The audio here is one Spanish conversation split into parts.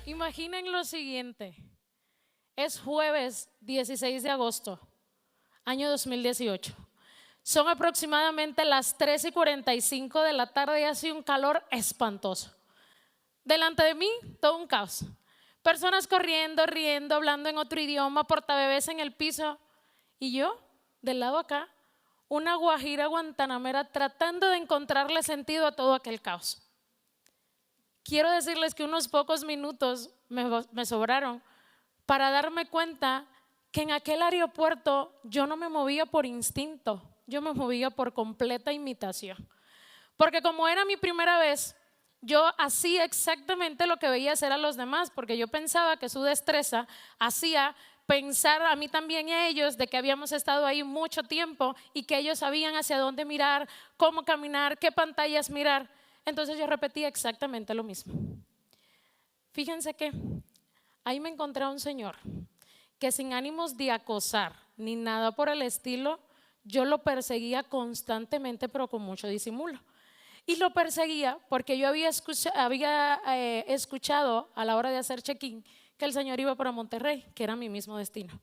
Imaginen lo siguiente, es jueves 16 de agosto, año 2018. Son aproximadamente las 3:45 de la tarde y hace un calor espantoso. Delante de mí, todo un caos. Personas corriendo, riendo, hablando en otro idioma, portabebés en el piso. Y yo, del lado acá, una guajira guantanamera tratando de encontrarle sentido a todo aquel caos. Quiero decirles que unos pocos minutos me sobraron para darme cuenta que en aquel aeropuerto yo no me movía por instinto, yo me movía por completa imitación. Porque como era mi primera vez, yo hacía exactamente lo que veía hacer a los demás, porque yo pensaba que su destreza hacía pensar a mí también y a ellos de que habíamos estado ahí mucho tiempo y que ellos sabían hacia dónde mirar, cómo caminar, qué pantallas mirar. Entonces yo repetía exactamente lo mismo. Fíjense que ahí me encontré a un señor que sin ánimos de acosar ni nada por el estilo, yo lo perseguía constantemente pero con mucho disimulo. Y lo perseguía porque yo había escuchado a la hora de hacer check-in que el señor iba para Monterrey, que era mi mismo destino.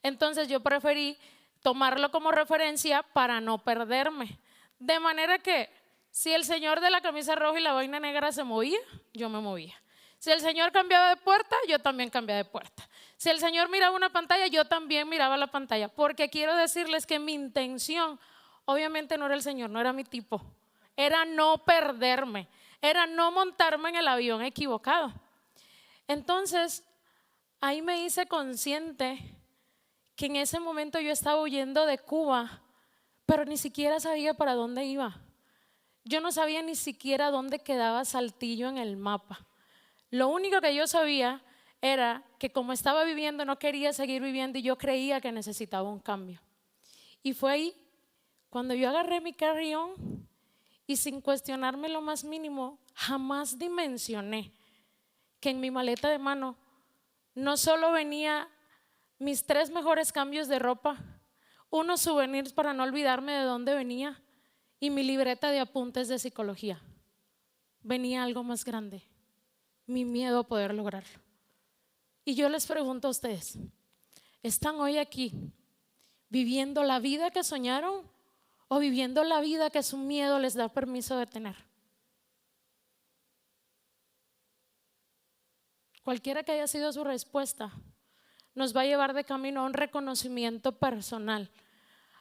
Entonces yo preferí tomarlo como referencia para no perderme. De manera que si el señor de la camisa roja y la boina negra se movía, yo me movía. Si el señor cambiaba de puerta, yo también cambiaba de puerta. Si el señor miraba una pantalla, yo también miraba la pantalla. Porque quiero decirles que mi intención, obviamente no era el señor, no era mi tipo. Era no perderme, era no montarme en el avión equivocado. Entonces, ahí me hice consciente que en ese momento yo estaba huyendo de Cuba, pero ni siquiera sabía para dónde iba. Yo no sabía ni siquiera dónde quedaba Saltillo en el mapa. Lo único que yo sabía era que como estaba viviendo no quería seguir viviendo y yo creía que necesitaba un cambio. Y fue ahí cuando yo agarré mi carry-on y sin cuestionarme lo más mínimo, jamás dimensioné que en mi maleta de mano no solo venía mis 3 mejores cambios de ropa, unos souvenirs para no olvidarme de dónde venía y mi libreta de apuntes de psicología. Venía algo más grande, mi miedo a poder lograrlo. Y yo les pregunto a ustedes, ¿están hoy aquí viviendo la vida que soñaron o viviendo la vida que su miedo les da permiso de tener? Cualquiera que haya sido su respuesta, nos va a llevar de camino a un reconocimiento personal,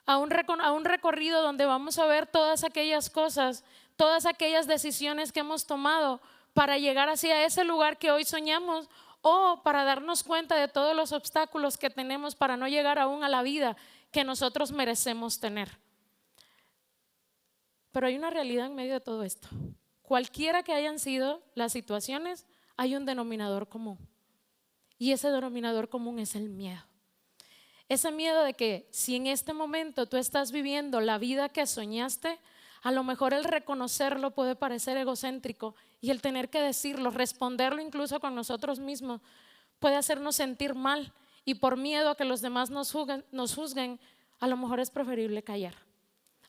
a un recorrido donde vamos a ver todas aquellas cosas, todas aquellas decisiones que hemos tomado para llegar hacia ese lugar que hoy soñamos, o para darnos cuenta de todos los obstáculos que tenemos para no llegar aún a la vida que nosotros merecemos tener. Pero hay una realidad en medio de todo esto. Cualquiera que hayan sido las situaciones, hay un denominador común. Y ese denominador común es el miedo. Ese miedo de que si en este momento tú estás viviendo la vida que soñaste, a lo mejor el reconocerlo puede parecer egocéntrico y el tener que decirlo, responderlo incluso con nosotros mismos, puede hacernos sentir mal y por miedo a que los demás nos juzguen, a lo mejor es preferible callar.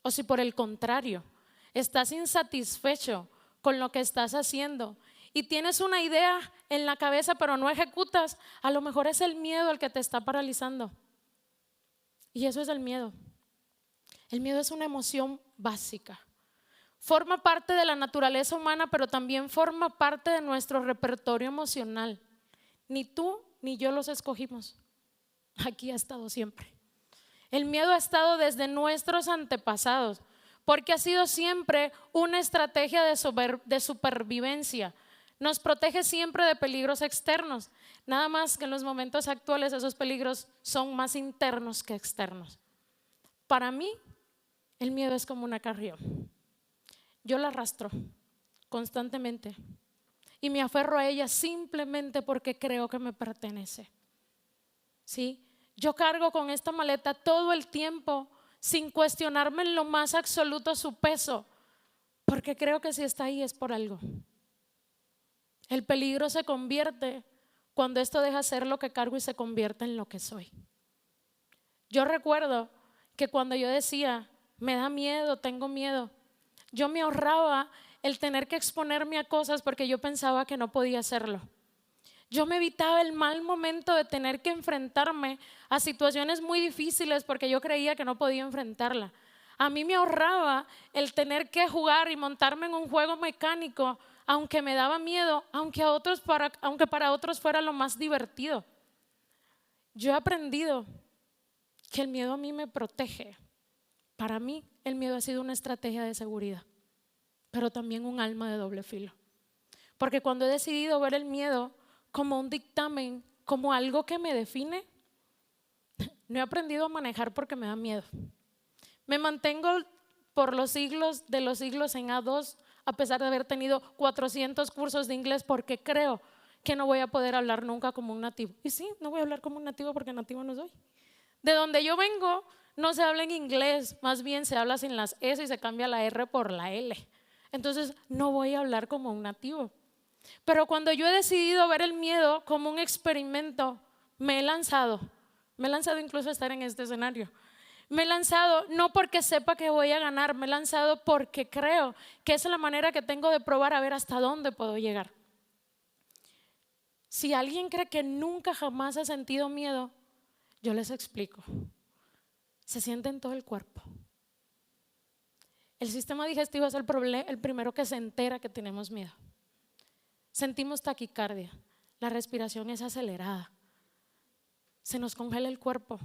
O si por el contrario, estás insatisfecho con lo que estás haciendo y tienes una idea en la cabeza pero no ejecutas, a lo mejor es el miedo el que te está paralizando. Y eso es el miedo. El miedo es una emoción básica. Forma parte de la naturaleza humana, pero también forma parte de nuestro repertorio emocional. Ni tú ni yo los escogimos. Aquí ha estado siempre. El miedo ha estado desde nuestros antepasados, porque ha sido siempre una estrategia de supervivencia. Nos protege siempre de peligros externos, nada más que en los momentos actuales esos peligros son más internos que externos. Para mí, el miedo es como una carrión. Yo la arrastro constantemente y me aferro a ella simplemente porque creo que me pertenece. ¿Sí? Yo cargo con esta maleta todo el tiempo sin cuestionarme en lo más absoluto su peso, porque creo que si está ahí es por algo. El peligro se convierte cuando esto deja ser lo que cargo y se convierte en lo que soy. Yo recuerdo que cuando yo decía, me da miedo, tengo miedo, yo me ahorraba el tener que exponerme a cosas porque yo pensaba que no podía hacerlo. Yo me evitaba el mal momento de tener que enfrentarme a situaciones muy difíciles porque yo creía que no podía enfrentarla. A mí me ahorraba el tener que jugar y montarme en un juego mecánico, aunque me daba miedo, aunque para otros fuera lo más divertido. Yo he aprendido que el miedo a mí me protege. Para mí, el miedo ha sido una estrategia de seguridad, pero también un arma de doble filo. Porque cuando he decidido ver el miedo como un dictamen, como algo que me define, no he aprendido a manejar porque me da miedo. Me mantengo por los siglos de los siglos en A2, a pesar de haber tenido 400 cursos de inglés, porque creo que no voy a poder hablar nunca como un nativo. Y sí, no voy a hablar como un nativo porque nativo no soy. De donde yo vengo no se habla en inglés, más bien se habla sin las S y se cambia la R por la L. Entonces no voy a hablar como un nativo. Pero cuando yo he decidido ver el miedo como un experimento, me he lanzado incluso a estar en este escenario. Me he lanzado no porque sepa que voy a ganar, me he lanzado porque creo que esa es la manera que tengo de probar a ver hasta dónde puedo llegar. Si alguien cree que nunca jamás ha sentido miedo, yo les explico. Se siente en todo el cuerpo. El sistema digestivo es el primero que se entera que tenemos miedo. Sentimos taquicardia, la respiración es acelerada, se nos congela el cuerpo,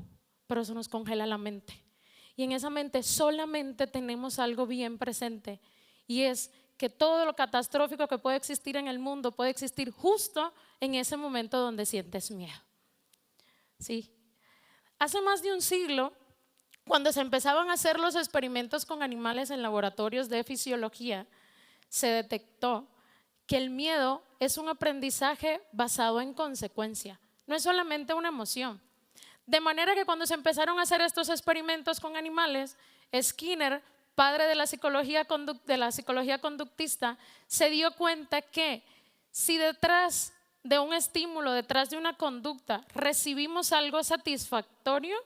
pero se nos congela la mente. Y en esa mente solamente tenemos algo bien presente, y es que todo lo catastrófico que puede existir en el mundo puede existir justo en ese momento donde sientes miedo. ¿Sí? Hace más de un siglo, cuando se empezaban a hacer los experimentos con animales en laboratorios de fisiología, se detectó que el miedo es un aprendizaje basado en consecuencia, no es solamente una emoción. De manera que cuando se empezaron a hacer estos experimentos con animales, Skinner, padre de la psicología conductista, se dio cuenta que si detrás de un estímulo, detrás de una conducta, recibimos algo satisfactorio,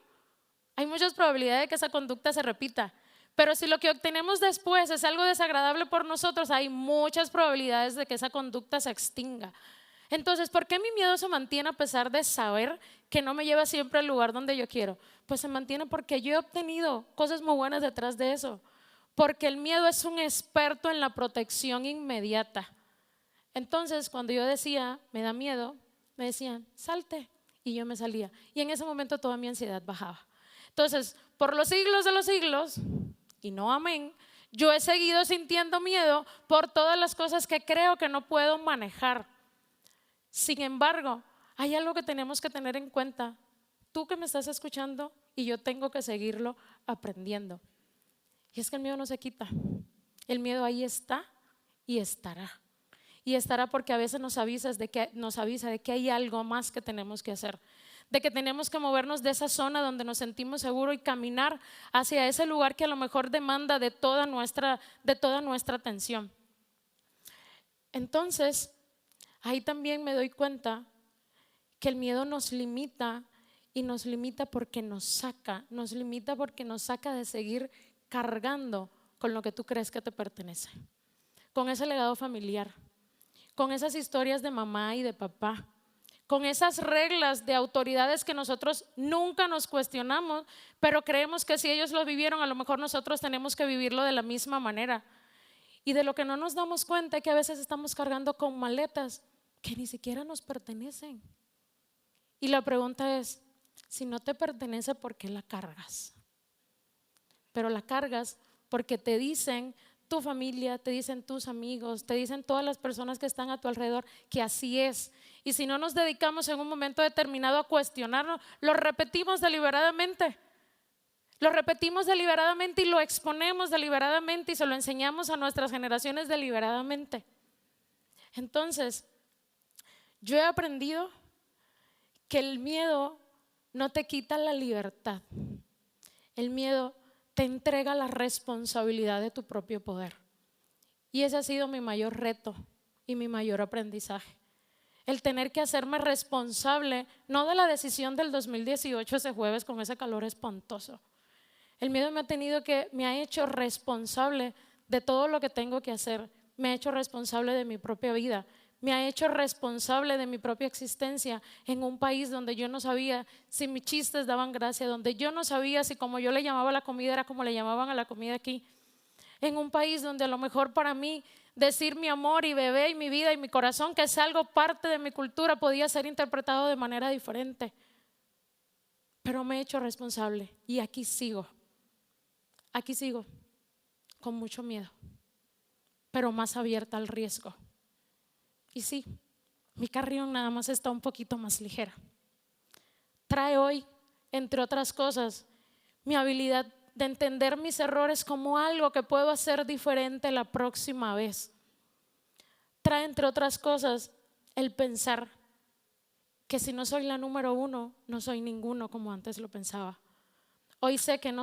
hay muchas probabilidades de que esa conducta se repita. Pero si lo que obtenemos después es algo desagradable por nosotros, hay muchas probabilidades de que esa conducta se extinga. Entonces, ¿por qué mi miedo se mantiene a pesar de saber que no me lleva siempre al lugar donde yo quiero? Pues se mantiene porque yo he obtenido cosas muy buenas detrás de eso. Porque el miedo es un experto en la protección inmediata. Entonces, cuando yo decía, me da miedo, me decían, salte. Y yo me salía. Y en ese momento toda mi ansiedad bajaba. Entonces, por los siglos de los siglos, y no amén, yo he seguido sintiendo miedo por todas las cosas que creo que no puedo manejar. Sin embargo, hay algo que tenemos que tener en cuenta. Tú que me estás escuchando y yo tengo que seguirlo aprendiendo. Y es que el miedo no se quita. El miedo ahí está y estará. Y estará porque a veces nos avisa de que hay algo más que tenemos que hacer. De que tenemos que movernos de esa zona donde nos sentimos seguros y caminar hacia ese lugar que a lo mejor demanda de toda nuestra atención. Entonces, ahí también me doy cuenta que el miedo nos limita, y nos limita porque nos limita porque nos saca de seguir cargando con lo que tú crees que te pertenece, con ese legado familiar, con esas historias de mamá y de papá, con esas reglas de autoridades que nosotros nunca nos cuestionamos, pero creemos que si ellos lo vivieron, a lo mejor nosotros tenemos que vivirlo de la misma manera. Y de lo que no nos damos cuenta es que a veces estamos cargando con maletas que ni siquiera nos pertenecen. Y la pregunta es, si no te pertenece, ¿por qué la cargas? Pero la cargas porque te dicen tu familia, te dicen tus amigos, te dicen todas las personas que están a tu alrededor que así es. Y si no nos dedicamos en un momento determinado a cuestionarnos, lo repetimos deliberadamente. Lo repetimos deliberadamente y lo exponemos deliberadamente y se lo enseñamos a nuestras generaciones deliberadamente. Entonces, yo he aprendido que el miedo no te quita la libertad. El miedo te entrega la responsabilidad de tu propio poder. Y ese ha sido mi mayor reto y mi mayor aprendizaje. El tener que hacerme responsable, no de la decisión del 2018 ese jueves con ese calor espantoso. El miedo me ha hecho responsable de todo lo que tengo que hacer. Me ha hecho responsable de mi propia vida. me ha hecho responsable de mi propia existencia en un país donde yo no sabía si mis chistes daban gracia, donde yo no sabía si como yo le llamaba a la comida era como le llamaban a la comida aquí, en un país donde a lo mejor para mí decir mi amor y bebé y mi vida y mi corazón, que es algo parte de mi cultura, podía ser interpretado de manera diferente. Pero me he hecho responsable y aquí sigo con mucho miedo, pero más abierta al riesgo. Y sí, mi carrión nada más está un poquito más ligera. Trae hoy, entre otras cosas, mi habilidad de entender mis errores como algo que puedo hacer diferente la próxima vez. Trae, entre otras cosas, el pensar que si no soy la número uno, no soy ninguno como antes lo pensaba. Hoy sé que el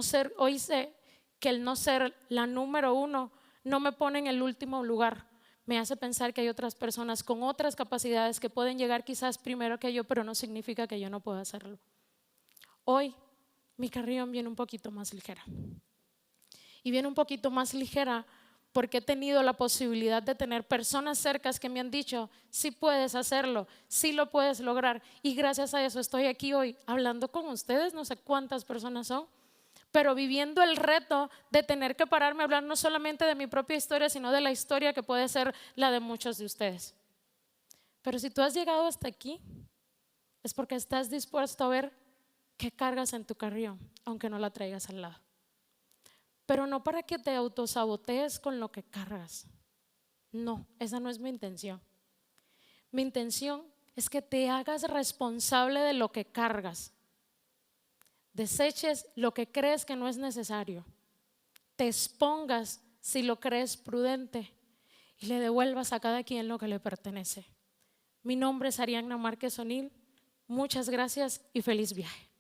no ser la número uno no me pone en el último lugar. Me hace pensar que hay otras personas con otras capacidades que pueden llegar quizás primero que yo, pero no significa que yo no pueda hacerlo. Hoy mi carrión viene un poquito más ligera. Y viene un poquito más ligera porque he tenido la posibilidad de tener personas cercas que me han dicho, sí puedes hacerlo, sí lo puedes lograr. Y gracias a eso estoy aquí hoy hablando con ustedes, no sé cuántas personas son, pero viviendo el reto de tener que pararme a hablar no solamente de mi propia historia, sino de la historia que puede ser la de muchos de ustedes. Pero si tú has llegado hasta aquí, es porque estás dispuesto a ver qué cargas en tu carrión, aunque no la traigas al lado. Pero no para que te autosabotees con lo que cargas. No, esa no es mi intención. Mi intención es que te hagas responsable de lo que cargas. Deseches lo que crees que no es necesario. Te expongas si lo crees prudente y le devuelvas a cada quien lo que le pertenece. Mi nombre es Arianna Márquez O'Neill. Muchas gracias y feliz viaje.